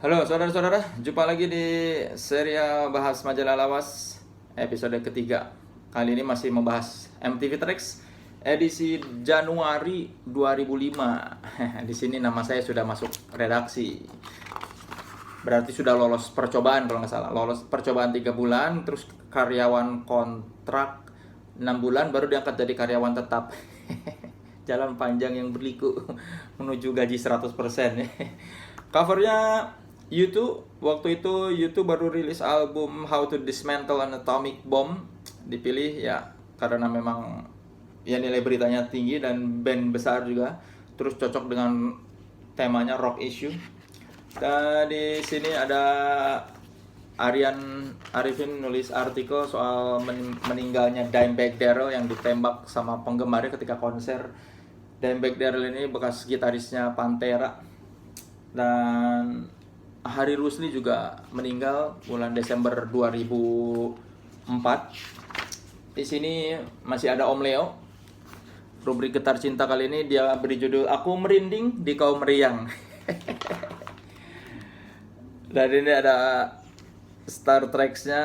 Halo saudara-saudara, jumpa lagi di serial bahas majalah lawas episode ketiga. Kali ini masih membahas MTV Tracks edisi Januari 2005. Di sini nama saya sudah masuk redaksi. Berarti sudah lolos percobaan kalau nggak salah. Lolos percobaan 3 bulan, terus karyawan kontrak 6 bulan, baru diangkat jadi karyawan tetap. Jalan panjang yang berliku menuju gaji 100%. Covernya YouTube, waktu itu YouTube baru rilis album How to Dismantle an Atomic Bomb. Dipilih ya karena memang ya nilai beritanya tinggi dan band besar juga. Terus cocok dengan temanya rock issue. Dan di sini ada Arifin nulis artikel soal meninggalnya Dimebag Darrell yang ditembak sama penggemarnya ketika konser. Dimebag Darrell ini bekas gitarisnya Pantera. Dan Hari Rusli juga meninggal bulan Desember 2004. Di sini masih ada Om Leo. Rubrik Getar Cinta kali ini dia beri judul Aku Merinding di Kau Meriang. Dan ini ada Star Treks-nya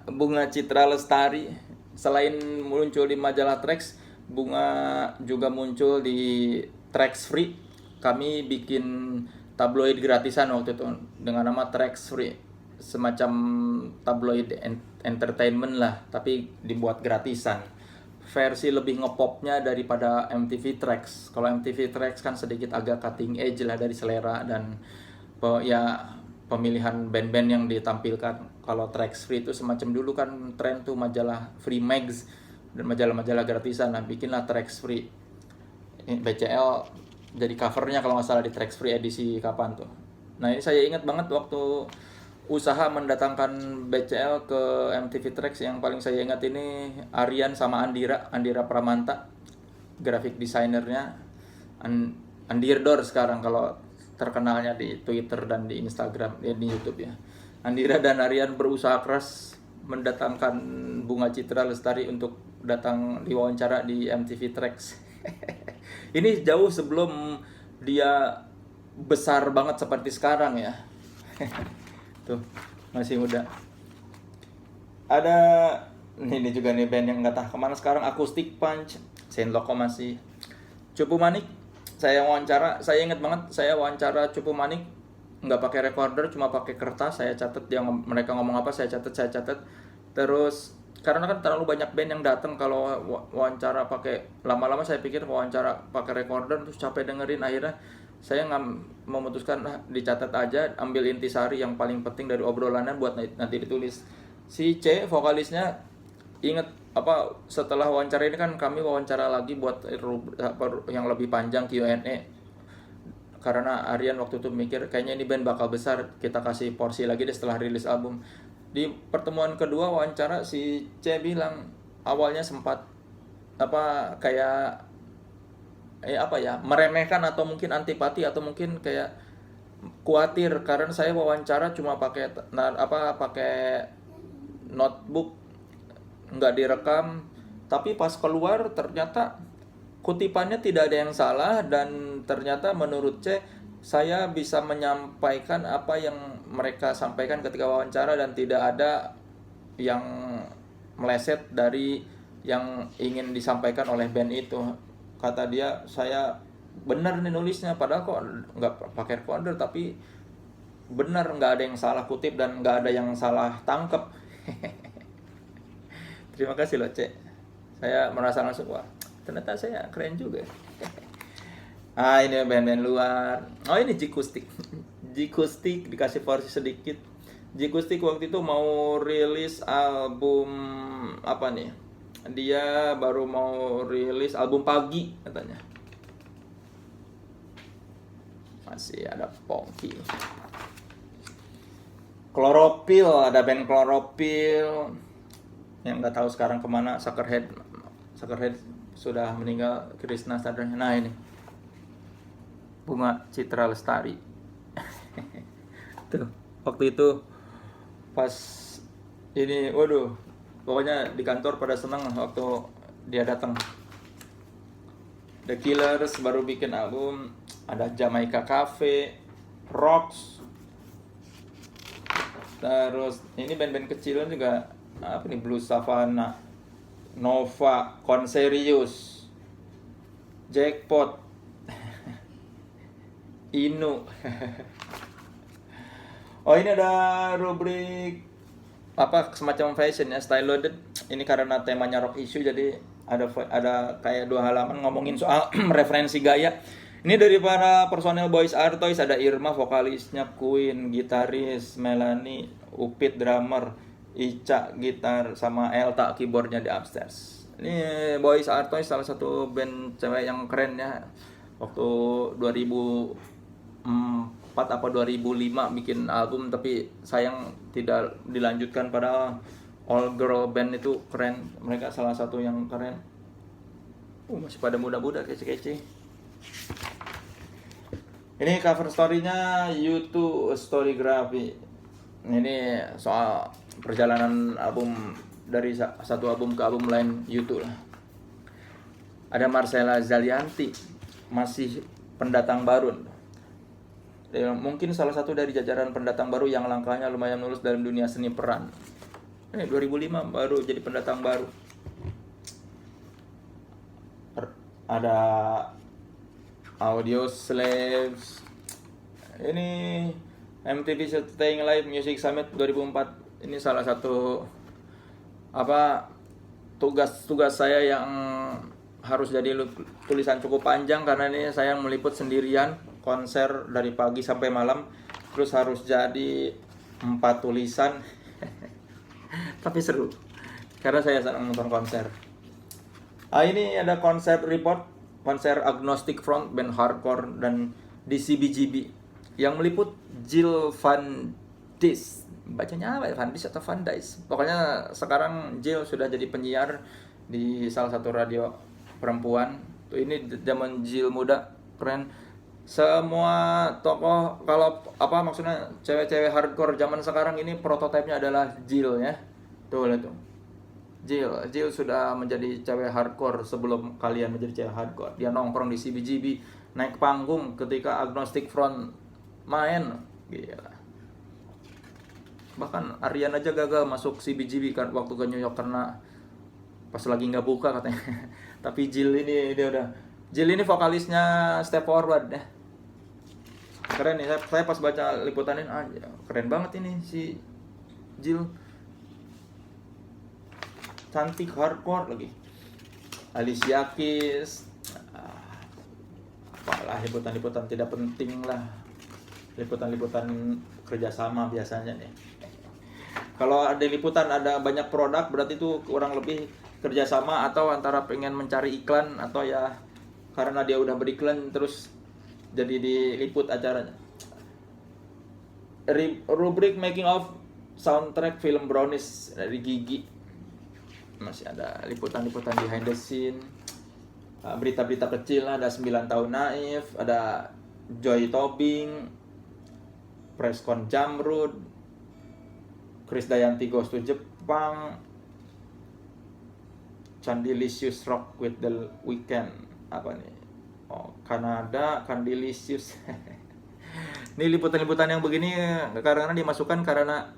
Bunga Citra Lestari. Selain muncul di majalah Treks, Bunga juga muncul di Treks Free. Kami bikin tabloid gratisan waktu itu dengan nama Tracks Free, semacam tabloid entertainment lah, tapi dibuat gratisan. Versi lebih ngepopnya daripada MTV Tracks. Kalau MTV Tracks kan sedikit agak cutting edge lah dari selera dan ya pemilihan band-band yang ditampilkan. Kalau Tracks Free itu semacam dulu kan tren tuh majalah Free Mags dan majalah-majalah gratisan, nah bikinlah Tracks Free. BCL jadi covernya kalau nggak salah di Tracks Free edisi kapan tuh. Nah ini saya ingat banget waktu usaha mendatangkan BCL ke MTV Tracks, yang paling saya ingat ini Aryan sama Andira Pramanta, graphic desainernya. Andirdor sekarang kalau terkenalnya di Twitter dan di Instagram, di YouTube ya. Andira dan Aryan berusaha keras mendatangkan Bunga Citra Lestari untuk datang diwawancara di MTV Tracks. Ini jauh sebelum dia besar banget seperti sekarang ya. Tuh, masih muda. Ada ini juga nih band yang nggak tahu kemana sekarang, Acoustic Punch. Saint Loco masih. Cupu Manik, saya ingat banget saya wawancara Cupu Manik nggak pakai recorder, cuma pakai kertas. Saya catat mereka ngomong apa, saya catat. Terus karena kan terlalu banyak band yang datang, kalau wawancara pakai, lama-lama saya pikir wawancara pakai recorder terus capek dengerin. Akhirnya saya memutuskan dicatat aja, ambil intisari yang paling penting dari obrolannya buat nanti ditulis. Si C vokalisnya inget apa, setelah wawancara ini kan kami wawancara lagi buat yang lebih panjang Q&A, karena Aryan waktu itu mikir kayaknya ini band bakal besar, kita kasih porsi lagi deh setelah rilis album. Di pertemuan kedua wawancara si C bilang awalnya sempat kayak meremehkan atau mungkin antipati atau mungkin kayak khawatir karena saya wawancara cuma pakai notebook, nggak direkam, tapi pas keluar ternyata kutipannya tidak ada yang salah dan ternyata menurut C saya bisa menyampaikan apa yang mereka sampaikan ketika wawancara dan tidak ada yang meleset dari yang ingin disampaikan oleh band itu. Kata dia, saya benar nih nulisnya, padahal kok nggak pakai recorder tapi benar, nggak ada yang salah kutip dan nggak ada yang salah tangkep. Terima kasih loh Cek, saya merasa langsung wah ternyata saya keren juga. Ini band-band luar. Oh ini Jikustik. Jikustik dikasih porsi sedikit. Jikustik waktu itu mau rilis album apa nih? Dia baru mau rilis album Pagi katanya. Masih ada Pongki. Chlorophyll, ada band Chlorophyll yang nggak tahu sekarang kemana. Suckerhead sudah meninggal, Krishna sadarnya. Nah ini Bunga Citra Lestari. Tuh, waktu itu pas ini, waduh, pokoknya di kantor pada seneng waktu dia datang. The Killers baru bikin album, ada Jamaica Cafe, Rocks, Terus ini band-band kecilan juga apa nih, Blue Savannah, Nova, Conserius, Jackpot, Inu. Oh, ini ada rubrik apa semacam fashion ya, style loaded. Ini karena temanya rock issue, jadi ada kayak 2 halaman ngomongin soal referensi gaya. Ini dari para personel Boys Are Toys, ada Irma vokalisnya Queen, gitaris Melanie, Upit drummer, Ica gitar, sama Elta keyboardnya di upstairs. Ini Boys Are Toys salah satu band cewek yang keren ya. Waktu 2004 apa 2005 bikin album, tapi sayang tidak dilanjutkan, padahal all girl band itu keren. Mereka salah satu yang keren. Masih pada muda-muda, kece-kece. Ini cover story-nya YouTube Storygraphy. Ini soal perjalanan album dari satu album ke album lain YouTube lah. Ada Marcella Zalianti, masih pendatang baru. Mungkin salah satu dari jajaran pendatang baru yang langkahnya lumayan mulus dalam dunia seni peran. Ini 2005 baru jadi pendatang baru. Ada Audio Slaves. Ini MTV Staying Alive Music Summit 2004. Ini salah satu tugas saya yang harus jadi tulisan cukup panjang, karena ini saya meliput sendirian konser dari pagi sampai malam, terus harus jadi 4 tulisan. Tapi seru karena saya senang nonton konser. Ini ada konser report konser Agnostic Front, band hardcore, dan DCBGB yang meliput Jill Van Dis. Bacanya apa ya? Van Dis atau Van Dis? Pokoknya sekarang Jill sudah jadi penyiar di salah satu radio perempuan. Tuh, ini zaman Jill muda, keren. Semua tokoh, kalau maksudnya cewek-cewek hardcore zaman sekarang ini prototipenya adalah Jill ya. Tuh lihat tuh. Jill sudah menjadi cewek hardcore sebelum kalian menjadi cewek hardcore. Dia nongkrong di CBGB, naik panggung ketika Agnostic Front main. Gila. Bahkan Aryan aja gagal masuk CBGB kan waktu ke New York karena pas lagi nggak buka katanya. Tapi Jill ini vokalisnya Step Forward ya. Keren nih, saya pas baca liputannya keren banget ini si Jill. Cantik, hardcore lagi. Alicia Keys. Apalah, liputan-liputan tidak penting lah. Liputan-liputan kerjasama biasanya nih. Kalau ada liputan ada banyak produk, berarti itu kurang lebih kerjasama, atau antara pengen mencari iklan, atau ya karena dia udah beriklan terus jadi diliput acaranya. Rubrik making of soundtrack film Brownies dari Gigi. Masih ada liputan-liputan behind the scene, berita-berita kecil, ada 9 tahun naif, ada Joy Tobing, Presscon Jamrud, Krisdayanti goes to Jepang, Candilicious Rock with the Weekend. Apa nih? Kanada, Candilicious. Ini liputan-liputan yang begini kadang-kadang dimasukkan karena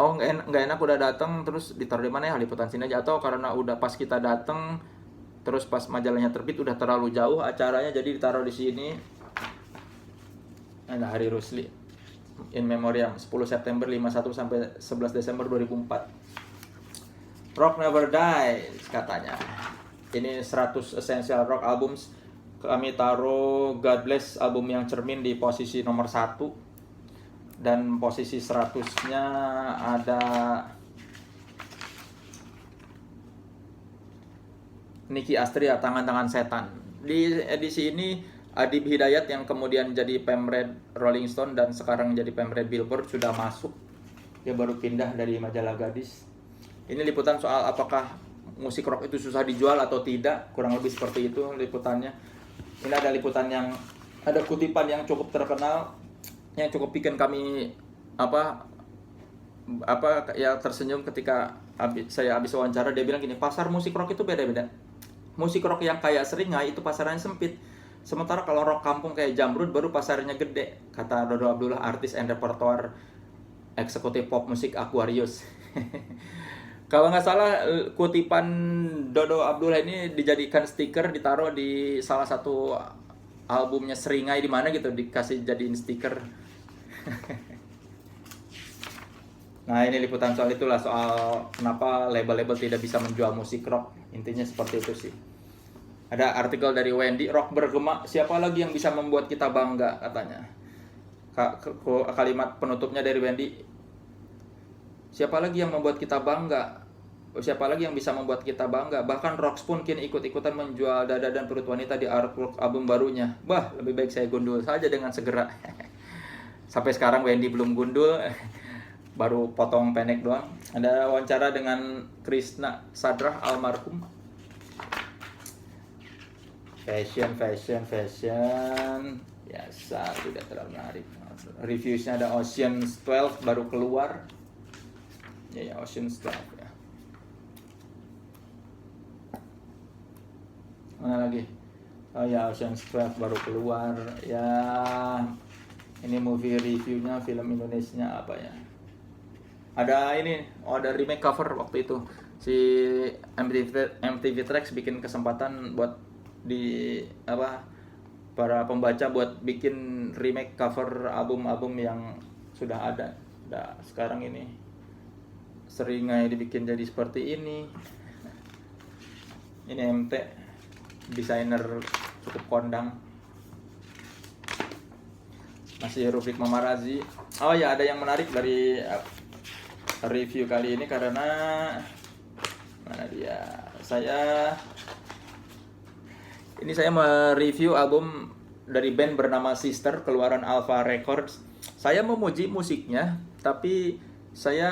nggak enak udah datang terus ditaruh di mana ya, liputan sini aja, atau karena udah pas kita datang terus pas majalahnya terbit udah terlalu jauh acaranya, jadi ditaruh di sini. Ada Hari Rusli in memoriam 10 September 51 sampai 11 Desember 2004. Rock Never Dies katanya. Ini 100 essential rock albums. Kami taruh God Bless, album yang cermin, di posisi nomor 1. Dan posisi 100-nya ada Niki Astria, Tangan-Tangan Setan. Di edisi ini Adib Hidayat yang kemudian jadi pemred Rolling Stone dan sekarang jadi pemred Billboard sudah masuk. Dia baru pindah dari majalah Gadis. Ini liputan soal apakah musik rock itu susah dijual atau tidak, kurang lebih seperti itu liputannya. Ini ada liputan yang ada kutipan yang cukup terkenal, yang cukup bikin kami tersenyum ketika saya habis wawancara. Dia bilang gini, pasar musik rock itu beda-beda. Musik rock yang kayak Seringai itu pasarnya sempit, sementara kalau rock kampung kayak Jamrud baru pasarnya gede, kata Dodo Abdullah, artis and repertoire eksekutif pop musik Aquarius. Kalau nggak salah kutipan Dodo Abdullah ini dijadikan stiker, ditaruh di salah satu albumnya Seringai di mana gitu, dikasih jadiin stiker. Nah, ini liputan soal itulah, soal kenapa label-label tidak bisa menjual musik rock. Intinya seperti itu sih. Ada artikel dari Wendy, rock bergema, siapa lagi yang bisa membuat kita bangga, katanya. Kalimat penutupnya dari Wendy, siapa lagi yang membuat kita bangga? Siapa lagi yang bisa membuat kita bangga? Bahkan Rocks pun kini ikut-ikutan menjual dada dan perut wanita di artwork album barunya. Bah, lebih baik saya gundul saja dengan segera. Sampai sekarang Wendy belum gundul, baru potong pendek doang. Ada wawancara dengan Krishna Sadrah almarhum. Fashion. Biasa, tidak terlalu menarik. Reviewsnya ada Ocean's 12 baru keluar. Ya, Ocean's 12 ya. Mana lagi? Oh ya, Ocean's 12 baru keluar. Ya, ini movie reviewnya, film Indonesia apa ya? Ada ini, ada remake cover waktu itu. Si MTV Tracks bikin kesempatan buat di para pembaca buat bikin remake cover album-album yang sudah ada. Nah, sekarang ini Seringai dibikin jadi seperti ini. Ini MT, desainer cukup kondang. Masih rubrik Mamarazi. Oh ya, ada yang menarik dari review kali ini karena mana dia? Saya mereview album dari band bernama Sister, keluaran Alpha Records. Saya memuji musiknya, tapi saya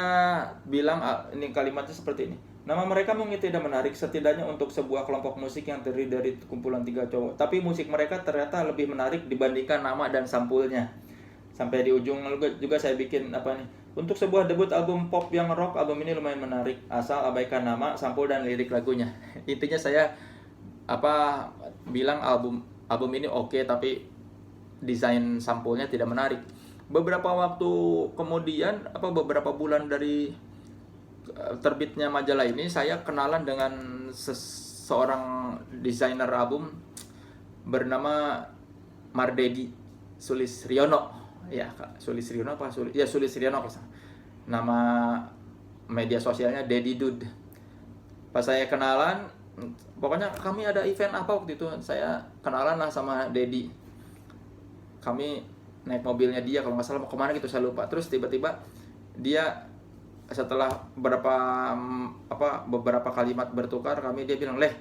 bilang ini kalimatnya seperti ini. Nama mereka mungkin tidak menarik, setidaknya untuk sebuah kelompok musik yang terdiri dari kumpulan 3 cowok. Tapi musik mereka ternyata lebih menarik dibandingkan nama dan sampulnya. Sampai di ujung juga saya bikin untuk sebuah debut album pop yang rock, album ini lumayan menarik, asal abaikan nama, sampul dan lirik lagunya. Intinya saya bilang album ini oke, tapi desain sampulnya tidak menarik. Beberapa waktu kemudian, beberapa bulan dari terbitnya majalah ini, saya kenalan dengan seorang desainer album bernama Mardedi Sulisriono. Ya, Sulisriono apa? Sulisriono. Nama media sosialnya Dedi Dude. Pas saya kenalan, pokoknya kami ada event apa waktu itu, saya kenalan lah sama Dedi. Kami naik mobilnya dia, kalau nggak salah mau kemana gitu, saya lupa. Terus tiba-tiba dia setelah beberapa kalimat bertukar, dia bilang, "Leh,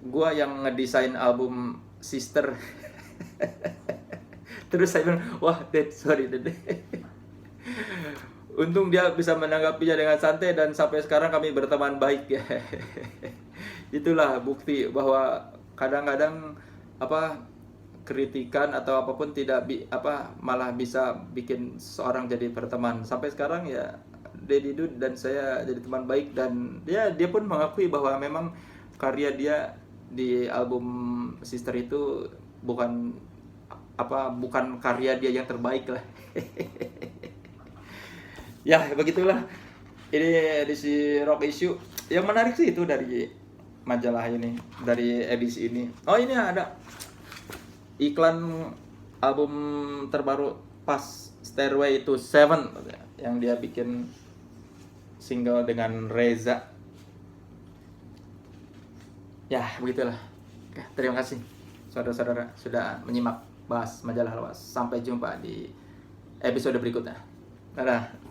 gua yang ngedesain album Sister." Terus saya bilang, "Wah, sorry Ded." Untung dia bisa menanggapinya dengan santai dan sampai sekarang kami berteman baik ya. Itulah bukti bahwa kadang-kadang kritikan atau apapun malah bisa bikin seorang jadi berteman. Sampai sekarang ya Dedi Dude dan saya jadi teman baik, dan dia pun mengakui bahwa memang karya dia di album Sister itu bukan karya dia yang terbaik lah. Ya, begitulah. Ini edisi Rock Issue. Yang menarik sih itu dari majalah ini, dari edisi ini. Oh, ini ada iklan album terbaru Pas Stairway to Seven yang dia bikin single dengan Reza. Ya, begitulah. Oke, terima kasih saudara-saudara sudah menyimak bahas majalah Lawas. Sampai jumpa di episode berikutnya. Dadah.